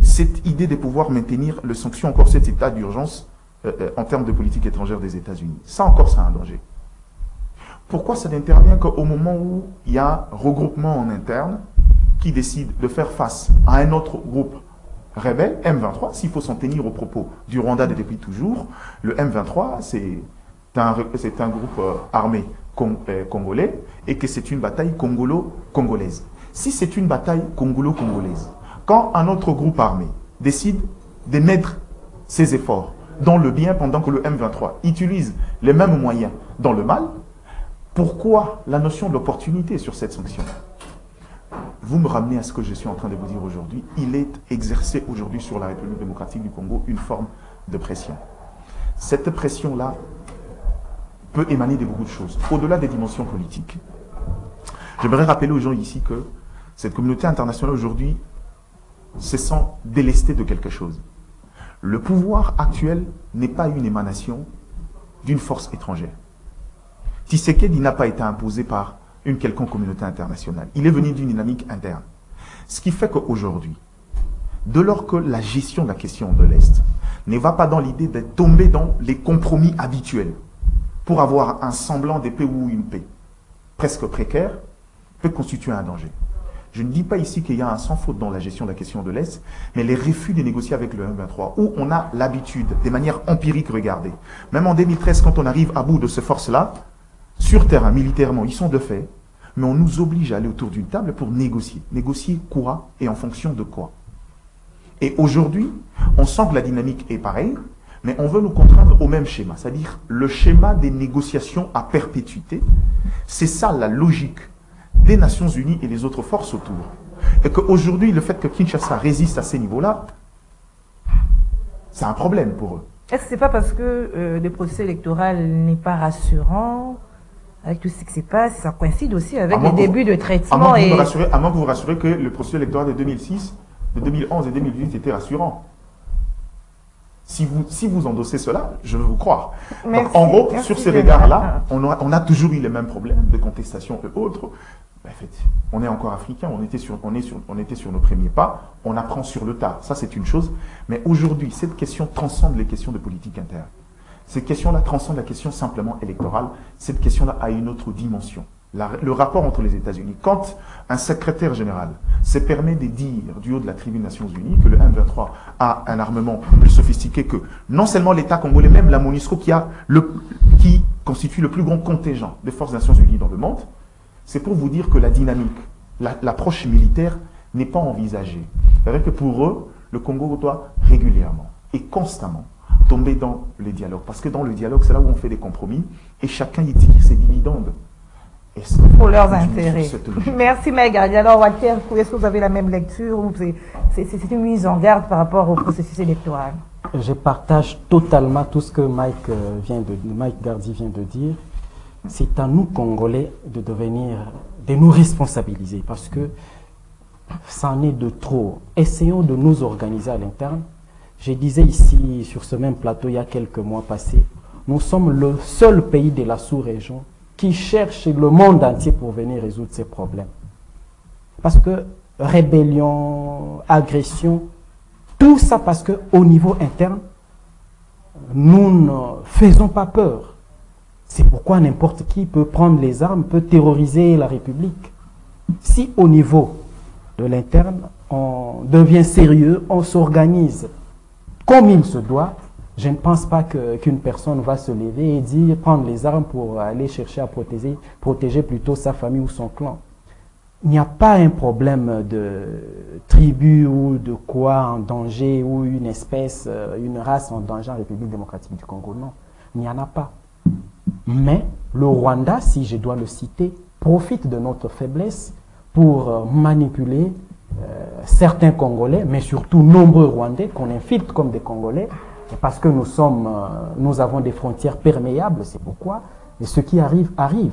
S3: cette idée de pouvoir maintenir les sanctions, encore cet état d'urgence en termes de politique étrangère des États-Unis. Ça encore, c'est un danger. Pourquoi ça n'intervient qu'au moment où il y a un regroupement en interne qui décide de faire face à un autre groupe rebelle, M23, s'il faut s'en tenir aux propos du Rwanda depuis toujours, le M23, c'est un groupe armé congolais et que c'est une bataille congolo-congolaise. Si c'est une bataille congolo-congolaise, quand un autre groupe armé décide de mettre ses efforts dans le bien pendant que le M23 utilise les mêmes moyens dans le mal, pourquoi la notion de l'opportunité sur cette sanction? Vous me ramenez à ce que je suis en train de vous dire aujourd'hui. Il est exercé aujourd'hui sur la République démocratique du Congo une forme de pression. Cette pression-là peut émaner de beaucoup de choses, au-delà des dimensions politiques. J'aimerais rappeler aux gens ici que cette communauté internationale aujourd'hui se sent délestée de quelque chose. Le pouvoir actuel n'est pas une émanation d'une force étrangère. Tshisekedi n'a pas été imposé par une quelconque communauté internationale. Il est venu d'une dynamique interne. Ce qui fait qu'aujourd'hui, de lors que la gestion de la question de l'Est ne va pas dans l'idée de tomber dans les compromis habituels pour avoir un semblant de paix ou une paix presque précaire, peut constituer un danger. Je ne dis pas ici qu'il y a un sans faute dans la gestion de la question de l'Est, mais les refus de négocier avec le M23, où on a l'habitude, de manière empirique, regardez. Même en 2013, quand on arrive à bout de ces forces-là, sur terrain, militairement, ils sont de fait, mais on nous oblige à aller autour d'une table pour négocier. Négocier quoi et en fonction de quoi? Et aujourd'hui, on sent que la dynamique est pareille, mais on veut nous contraindre au même schéma, c'est-à-dire le schéma des négociations à perpétuité. C'est ça la logique des Nations Unies et les autres forces autour. Et qu'aujourd'hui, le fait que Kinshasa résiste à ces niveaux-là, c'est un problème pour eux.
S1: Est-ce que c'est pas parce que le processus électoral n'est pas rassurant avec tout ce qui se passe, ça coïncide aussi avec les débuts de traitement
S3: à moins que vous rassurez que le processus électoral de 2006, de 2011 et 2018 était rassurant. Si vous endossez cela, je veux vous croire.
S1: Merci,
S3: donc, en gros,
S1: merci
S3: sur ces regards-là, on a toujours eu les mêmes problèmes de contestation et autres. En fait, on est encore africain, on était sur nos premiers pas, on apprend sur le tas. Ça, c'est une chose. Mais aujourd'hui, cette question transcende les questions de politique interne. Cette question-là transcende la question simplement électorale. Cette question-là a une autre dimension. Le rapport entre les États-Unis. Quand un secrétaire général se permet de dire du haut de la tribune des Nations Unies que le M23 a un armement plus sophistiqué que non seulement l'État congolais, même la MONUSCO qui constitue le plus grand contingent des forces des Nations Unies dans le monde, c'est pour vous dire que la dynamique, l'approche militaire n'est pas envisagée. C'est-à-dire que pour eux, le Congo doit régulièrement et constamment tomber dans le dialogue. Parce que dans le dialogue, c'est là où on fait des compromis et chacun y tire ses dividendes.
S1: Pour leurs intérêts. Merci Maïgadi. Alors Walter, est-ce que vous avez la même lecture ou c'est une mise en garde par rapport au processus électoral?
S4: Je partage totalement tout ce que Mike Gardi vient de dire. C'est à nous, Congolais, de nous responsabiliser parce que ça en est de trop. Essayons de nous organiser à l'interne. Je disais ici, sur ce même plateau, il y a quelques mois passés, nous sommes le seul pays de la sous-région qui cherche le monde entier pour venir résoudre ces problèmes. Parce que rébellion, agression, tout ça parce qu'au niveau interne, nous ne faisons pas peur. C'est pourquoi n'importe qui peut prendre les armes, peut terroriser la République. Si au niveau de l'interne, on devient sérieux, on s'organise comme il se doit, Je ne pense pas qu'une personne va se lever et dire, prendre les armes pour aller chercher à protéger plutôt sa famille ou son clan. Il n'y a pas un problème de tribu ou de quoi en danger ou une espèce, une race en danger en République démocratique du Congo. Non, il n'y en a pas. Mais le Rwanda, si je dois le citer, profite de notre faiblesse pour manipuler certains Congolais, mais surtout nombreux Rwandais qu'on infiltre comme des Congolais, parce que nous avons des frontières perméables, c'est pourquoi. Et ce qui arrive, arrive.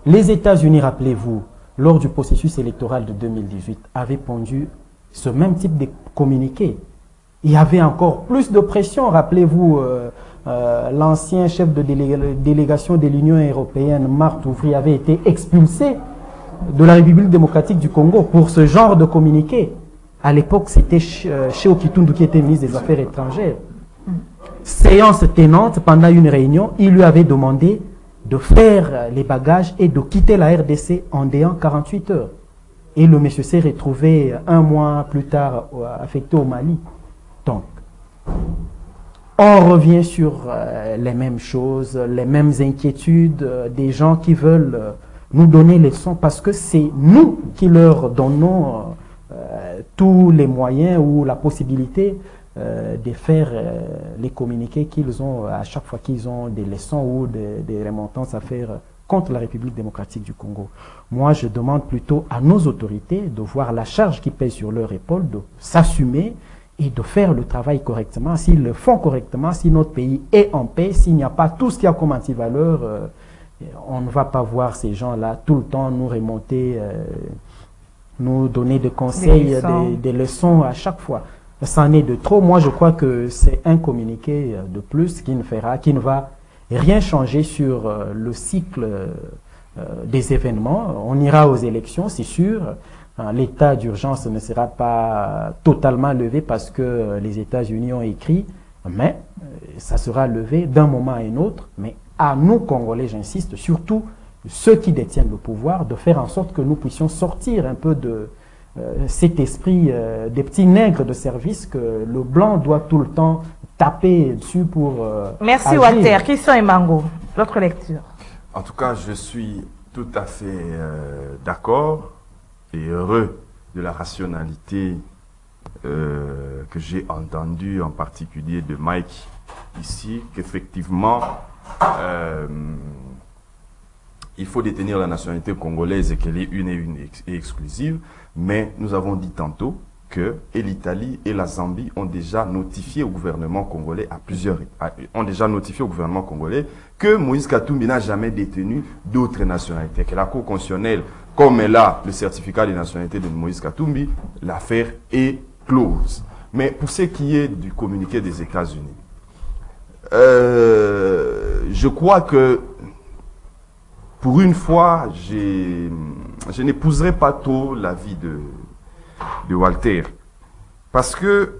S4: Les États-Unis, rappelez-vous, lors du processus électoral de 2018, avaient pondu ce même type de communiqué. Il y avait encore plus de pression. Rappelez-vous, l'ancien chef de délégation de l'Union européenne, Marc Ouvry, avait été expulsé de la République démocratique du Congo pour ce genre de communiqué. À l'époque, c'était Cheo Kitundu qui était ministre des Affaires étrangères. Séance tenante, pendant une réunion, il lui avait demandé de faire les bagages et de quitter la RDC en déant 48 heures. Et le monsieur s'est retrouvé un mois plus tard affecté au Mali. Donc, on revient sur les mêmes choses, les mêmes inquiétudes des gens qui veulent nous donner les leçons parce que c'est nous qui leur donnons tous les moyens ou la possibilité de faire les communiqués qu'ils ont à chaque fois qu'ils ont des leçons ou des remontrances à faire contre la République démocratique du Congo. Moi, je demande plutôt à nos autorités de voir la charge qui pèse sur leur épaule, de s'assumer et de faire le travail correctement. S'ils le font correctement, si notre pays est en paix, s'il n'y a pas tout ce qu'il y a comme antivaleur, on ne va pas voir ces gens-là tout le temps nous remonter, nous donner des conseils, des leçons à chaque fois. C'en est de trop. Moi, je crois que c'est un communiqué de plus qui ne va rien changer sur le cycle des événements. On ira aux élections, c'est sûr. L'état d'urgence ne sera pas totalement levé parce que les États-Unis ont écrit, mais ça sera levé d'un moment à un autre. Mais à nous, Congolais, j'insiste, surtout ceux qui détiennent le pouvoir, de faire en sorte que nous puissions sortir un peu de cet esprit des petits nègres de service que le blanc doit tout le temps taper dessus pour
S1: Merci
S4: agir.
S1: Walter. Christian et Mango, votre lecture.
S2: En tout cas, je suis tout à fait d'accord et heureux de la rationalité que j'ai entendue, en particulier de Mike ici, qu'effectivement, il faut détenir la nationalité congolaise et qu'elle est une et exclusive, mais nous avons dit tantôt que l'Italie et la Zambie ont déjà notifié au gouvernement congolais que Moïse Katumbi n'a jamais détenu d'autres nationalités, que la Cour constitutionnelle, comme elle a le certificat de nationalité de Moïse Katumbi, l'affaire est close. Mais pour ce qui est du communiqué des États-Unis, je crois que pour une fois, je n'épouserai pas trop l'avis de Walter. Parce que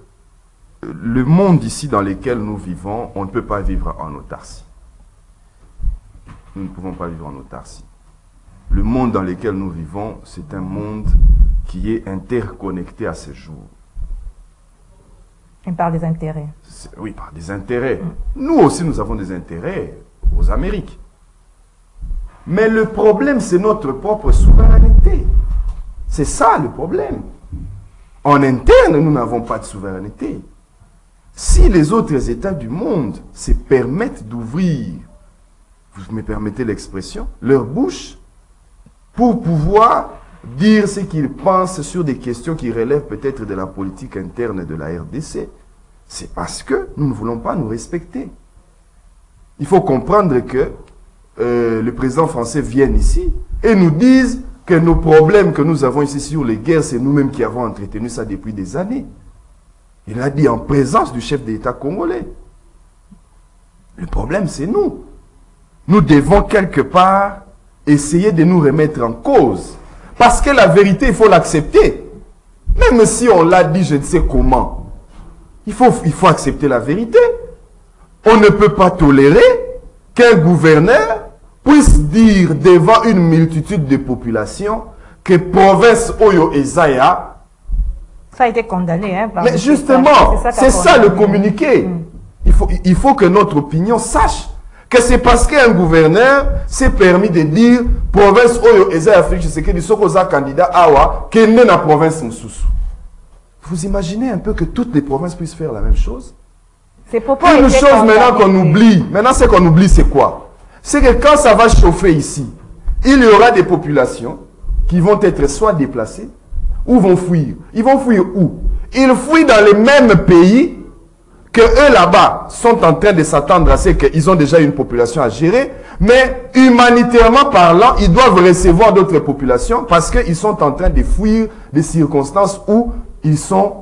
S2: le monde ici dans lequel nous vivons, on ne peut pas vivre en autarcie. Nous ne pouvons pas vivre en autarcie. Le monde dans lequel nous vivons, c'est un monde qui est interconnecté à ce jour.
S1: Et par des intérêts.
S2: Oui, par des intérêts. Nous aussi, nous avons des intérêts aux Amériques. Mais le problème, c'est notre propre souveraineté. C'est ça le problème. En interne, nous n'avons pas de souveraineté. Si les autres États du monde se permettent d'ouvrir, vous me permettez l'expression, leur bouche, pour pouvoir dire ce qu'ils pensent sur des questions qui relèvent peut-être de la politique interne de la RDC, c'est parce que nous ne voulons pas nous respecter. Il faut comprendre que le président français vienne ici et nous dise que nos problèmes que nous avons ici sur les guerres, c'est nous-mêmes qui avons entretenu ça depuis des années. Il a dit en présence du chef d'État congolais. Le problème, c'est nous. Nous devons quelque part essayer de nous remettre en cause. Parce que la vérité, il faut l'accepter. Même si on l'a dit, je ne sais comment. Il faut accepter la vérité. On ne peut pas tolérer qu'un gouverneur puisse dire devant une multitude de populations que province Oyo et Zaya. Ça
S1: a été condamné. Hein,
S2: mais justement, c'est ça le communiqué. Il il faut que notre opinion sache que c'est parce qu'un gouverneur s'est permis de dire province Oyo Eza Afrique, je sais que les candidat Awa, qui est né dans la province Moussous. Vous imaginez un peu que toutes les provinces puissent faire la même chose? Une chose maintenant qu'on oublie, c'est qu'on oublie, c'est quoi? C'est que quand ça va chauffer ici, il y aura des populations qui vont être soit déplacées ou vont fuir. Ils vont fuir où? Ils fuient dans les mêmes pays que eux là-bas sont en train de s'attendre à ce qu'ils ont déjà une population à gérer, mais humanitairement parlant, ils doivent recevoir d'autres populations parce qu'ils sont en train de fuir des circonstances où ils sont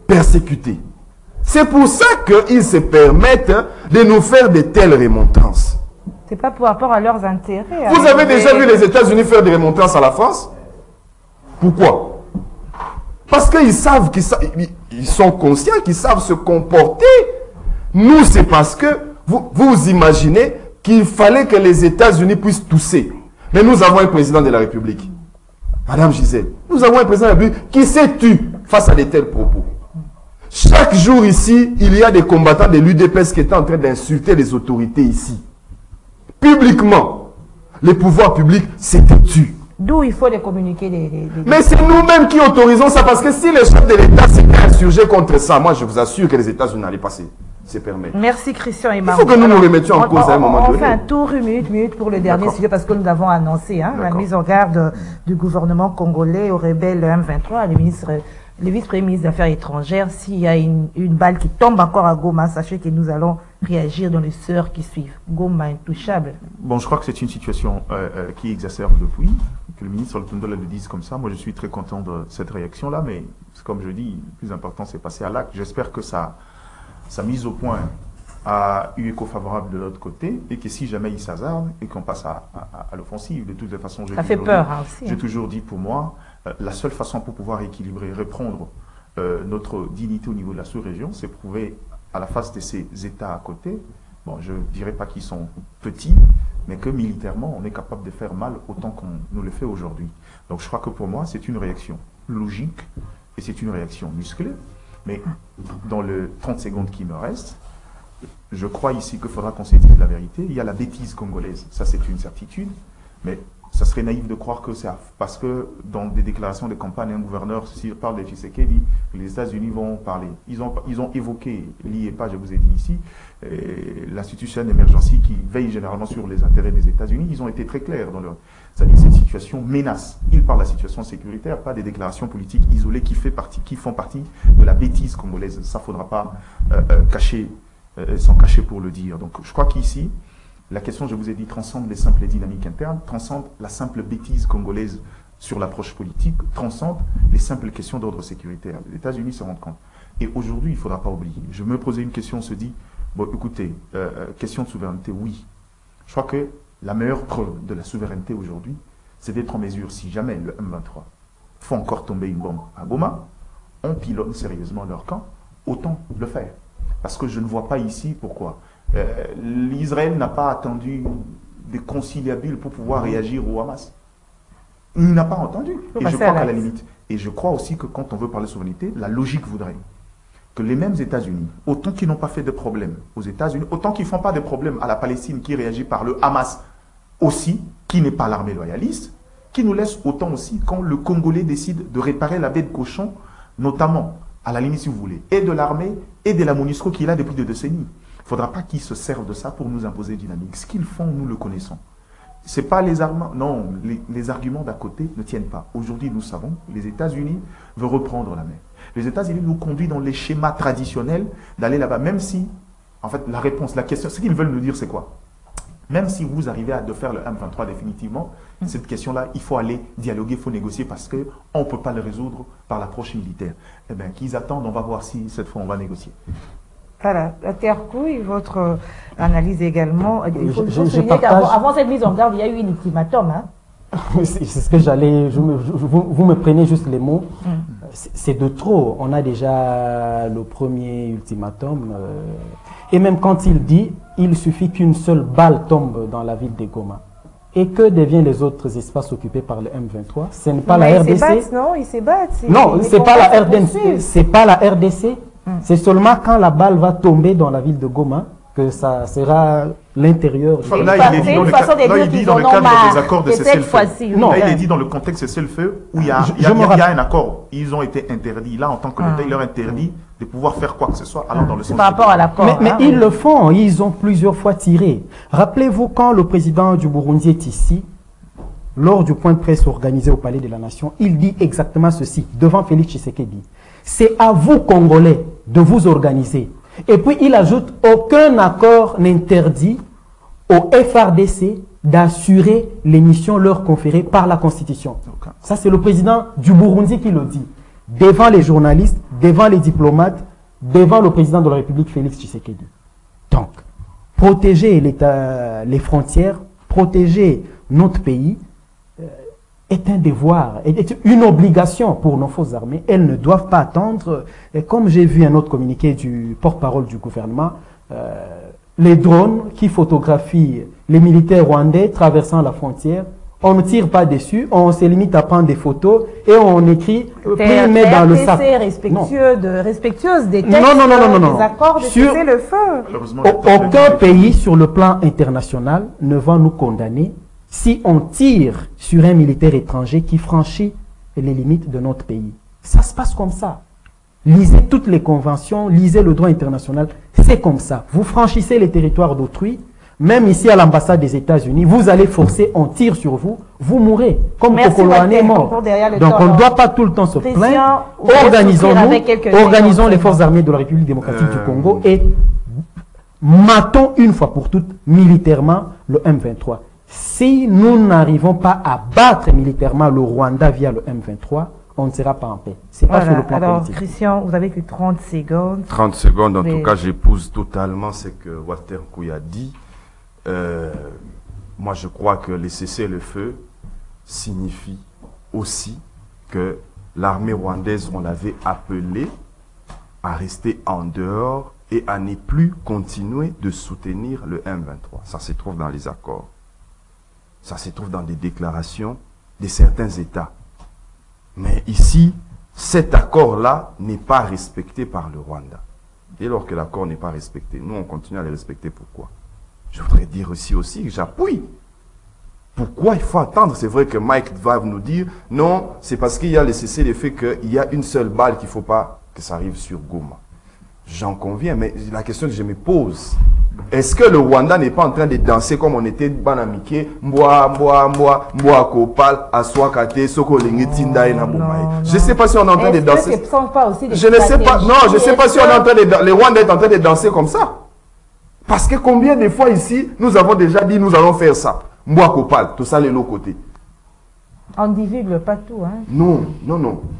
S2: persécutés. C'est pour ça qu'ils se permettent de nous faire de telles remontrances.
S1: C'est pas par rapport à leurs intérêts.
S2: Vous avez déjà vu les États-Unis faire des remontrances à la France? Pourquoi? Parce qu'ils savent qu'ils sont conscients, qu'ils savent se comporter. Nous, c'est parce que vous imaginez qu'il fallait que les États-Unis puissent tousser. Mais nous avons un président de la République, Madame Gisèle. Nous avons un président de la République qui s'est tu face à de tels propos. Chaque jour ici, il y a des combattants de l'UDPS qui étaient en train d'insulter les autorités ici. Publiquement. Les pouvoirs publics s'étaient tus.
S1: D'où il faut les communiquer.
S2: Mais c'est nous-mêmes qui autorisons ça, parce que si les chefs de l'État s'étaient insurgés contre ça, moi je vous assure que les États-Unis n'allaient pas se permettre.
S1: Merci Christian et
S2: Il faut que nous nous remettions en cause à un moment donné.
S1: On fait un tour, une minute pour le dernier sujet, parce que nous avons annoncé la mise en garde du gouvernement congolais aux rebelles M23, le vice-premier ministre des Affaires étrangères. S'il y a une balle qui tombe encore à Goma, sachez que nous allons réagir dans les heures qui suivent. Goma intouchable.
S3: Bon, je crois que c'est une situation qui exacerbe depuis, que le ministre Lutondola le dise comme ça. Moi, je suis très content de cette réaction-là, mais comme je dis, le plus important, c'est passer à l'acte. J'espère que sa mise au point a eu écho favorable de l'autre côté, et que si jamais il s'hasarde et qu'on passe à l'offensive, de toutes les façons, j'ai toujours dit pour moi, la seule façon pour pouvoir équilibrer, reprendre notre dignité au niveau de la sous-région, c'est prouver à la face de ces États à côté, bon, je ne dirais pas qu'ils sont petits, mais que militairement, on est capable de faire mal autant qu'on nous le fait aujourd'hui. Donc je crois que pour moi, c'est une réaction logique et c'est une réaction musclée. Mais dans les 30 secondes qui me restent, je crois ici qu'il faudra qu'on se dise la vérité. Il y a la bêtise congolaise, ça c'est une certitude, mais ça serait naïf de croire que c'est parce que dans des déclarations de campagne, un gouverneur parle de Tshisekedi, les États-Unis vont parler. Ils ont évoqué l'IEPA, je vous ai dit ici, l'institution d'émergence qui veille généralement sur les intérêts des États-Unis. Ils ont été très clairs dans leur... C'est-à-dire cette situation menace. Ils parlent de la situation sécuritaire, pas des déclarations politiques isolées qui font partie de la bêtise congolaise. Ça ne faudra pas s'en cacher pour le dire. Donc je crois qu'ici, la question, je vous ai dit, transcende les simples dynamiques internes, transcende la simple bêtise congolaise sur l'approche politique, transcende les simples questions d'ordre sécuritaire. Les États-Unis se rendent compte. Et aujourd'hui, il ne faudra pas oublier. Je me posais une question, on se dit, bon, écoutez, question de souveraineté, oui. Je crois que la meilleure preuve de la souveraineté aujourd'hui, c'est d'être en mesure, si jamais le M23 fait encore tomber une bombe à Goma, on pilote sérieusement leur camp, autant le faire. Parce que je ne vois pas ici pourquoi. L'Israël n'a pas attendu des conciliabules pour pouvoir réagir au Hamas. Il n'a pas entendu. Et je crois qu'à la limite. Et je crois aussi que quand on veut parler de souveraineté, la logique voudrait que les mêmes États-Unis, autant qu'ils n'ont pas fait de problème aux États-Unis, autant qu'ils ne font pas de problème à la Palestine qui réagit par le Hamas aussi, qui n'est pas l'armée loyaliste, qui nous laisse autant aussi quand le Congolais décide de réparer la baie de cochon, notamment, à la limite si vous voulez, et de l'armée et de la MONUSCO qu'il a depuis des décennies. Il ne faudra pas qu'ils se servent de ça pour nous imposer une dynamique. Ce qu'ils font, nous le connaissons. Ce n'est pas les arguments. Non, les arguments d'à côté ne tiennent pas. Aujourd'hui, nous savons que les États-Unis veulent reprendre la main. Les États-Unis nous conduisent dans les schémas traditionnels d'aller là-bas, même si, en fait, la réponse, la question, ce qu'ils veulent nous dire, c'est quoi? Même si vous arrivez à faire le M23 définitivement, cette question-là, il faut aller dialoguer, il faut négocier parce qu'on ne peut pas le résoudre par l'approche militaire. Eh bien, qu'ils attendent, on va voir si cette fois on va négocier.
S1: Voilà, Terkouille, votre analyse également. Il faut souligner qu'avant cette mise en garde, il y a eu un ultimatum. Hein?
S4: C'est ce que j'allais... Vous me prenez juste les mots. C'est de trop. On a déjà le premier ultimatum. Et même quand il dit, il suffit qu'une seule balle tombe dans la ville de Goma. Et que deviennent les autres espaces occupés par le M23? Ce n'est pas la RDC.
S1: Non, ils se battent.
S4: Non, ce n'est pas la RDC. C'est pas la RDC C'est seulement quand la balle va tomber dans la ville de Goma que ça sera l'intérieur.
S3: Là, il est dit dans le cadre des accords de cessez-le-feu.
S1: Non,
S3: là, il est dit dans le contexte de cessez-le-feu où il y a un accord. Ils ont été interdits. Là, en tant que l'État, il leur interdit de pouvoir faire quoi que ce soit allant dans le sens.
S1: Par rapport à l'accord.
S4: Mais ils le font. Ils ont plusieurs fois tiré. Rappelez-vous quand le président du Burundi est ici, lors du point de presse organisé au Palais de la Nation, il dit exactement ceci devant Félix Tshisekedi. C'est à vous, Congolais, de vous organiser. Et puis il ajoute, aucun accord n'interdit au FRDC d'assurer les missions leur conférées par la Constitution. Okay. Ça, c'est le président du Burundi qui le dit. Devant les journalistes, devant les diplomates, devant le président de la République, Félix Tshisekedi. Donc, protéger les frontières, protéger notre pays, est un devoir, est une obligation pour nos forces armées. Elles ne doivent pas attendre, et comme j'ai vu un autre communiqué du porte-parole du gouvernement, les drones qui photographient les militaires rwandais traversant la frontière, on ne tire pas dessus, on se limite à prendre des photos et on écrit met dans le sac.
S1: Respectueuse des textes, des accords de cessez-le-feu.
S4: Aucun pays sur le plan international ne va nous condamner si on tire sur un militaire étranger qui franchit les limites de notre pays. Ça se passe comme ça. Lisez toutes les conventions, lisez le droit international. C'est comme ça. Vous franchissez les territoires d'autrui, même ici à l'ambassade des États-Unis, vous allez forcer, on tire sur vous, vous mourrez. Comme Kokoloane est mort. Donc on ne doit pas tout le temps se plaindre. Organisons les forces armées de la République démocratique du Congo et matons une fois pour toutes militairement le M23. Si nous n'arrivons pas à battre militairement le Rwanda via le M23, on ne sera pas en paix. C'est pas sur le plan politique.
S1: Christian, vous avez que 30 secondes.
S2: 30 secondes, en tout cas, j'épouse totalement ce que Walter Kouy a dit. Moi, je crois que les cessez-le-feu signifie aussi que l'armée rwandaise, on l'avait appelée à rester en dehors et à ne plus continuer de soutenir le M23. Ça se trouve dans les accords. Ça se trouve dans des déclarations de certains États. Mais ici, cet accord-là n'est pas respecté par le Rwanda. Dès lors que l'accord n'est pas respecté, nous, on continue à le respecter. Pourquoi? Je voudrais dire aussi que j'appuie. Pourquoi il faut attendre? C'est vrai que Mike va nous dire, non, c'est parce qu'il y a le cessez-le-feu qu'il y a une seule balle qu'il ne faut pas que ça arrive sur Goma. J'en conviens, mais la question que je me pose, est-ce que le Rwanda n'est pas en train de danser comme on était banamiké, kopal, aswakate, soko lengetinda et nabumaï? Je ne sais pas si on est en train de danser. Je ne sais pas, non, je ne sais pas si on est en train de, le Rwanda est en train de danser comme ça. Parce que combien de fois ici, nous avons déjà dit, nous allons faire ça. Kopal, tout ça, les l'autre côté.
S1: On ne divulgue pas tout, hein?
S2: Non.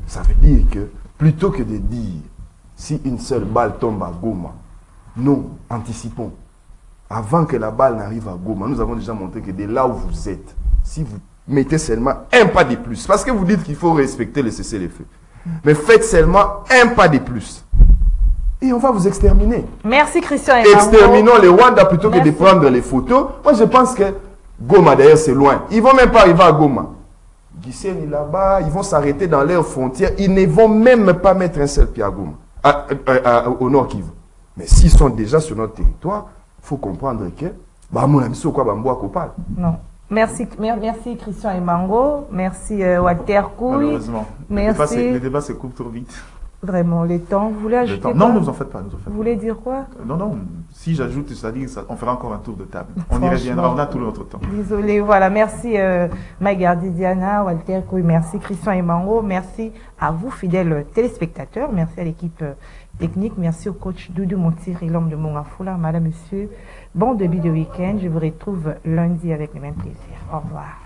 S2: Ça veut dire que, plutôt que de dire, si une seule balle tombe à Goma, nous anticipons. Avant que la balle n'arrive à Goma, nous avons déjà montré que de là où vous êtes, si vous mettez seulement un pas de plus, parce que vous dites qu'il faut respecter le cessez-le-feu, mais faites seulement un pas de plus, et on va vous exterminer.
S1: Merci Christian.
S2: Exterminons les Rwandais plutôt que de prendre les photos. Moi je pense que Goma d'ailleurs c'est loin. Ils ne vont même pas arriver à Goma. Gisenyi là-bas, ils vont s'arrêter dans leurs frontières. Ils ne vont même pas mettre un seul pied à Goma, au nord Kivu. Mais s'ils sont déjà sur notre territoire, il faut comprendre que
S1: non. Merci Christian Emango. Merci Walter Kouy.
S3: Malheureusement.
S1: Merci.
S3: Le débat se coupe trop vite.
S1: Vraiment, les temps. Vous voulez ajouter quoi?
S3: Non, ne vous en faites pas.
S1: Vous voulez dire quoi?
S3: Non. Si j'ajoute, c'est-à-dire on fera encore un tour de table. On y reviendra, on a tout notre temps.
S1: Désolé, voilà. Merci Maïgardi Diana, Walter Kouy. Merci Christian Emango. Merci à vous, fidèles téléspectateurs. Merci à l'équipe technique. Merci au coach Doudou Montiri, l'homme de Mongafoula. Madame, monsieur, bon début de week-end. Je vous retrouve lundi avec le même plaisir. Au revoir.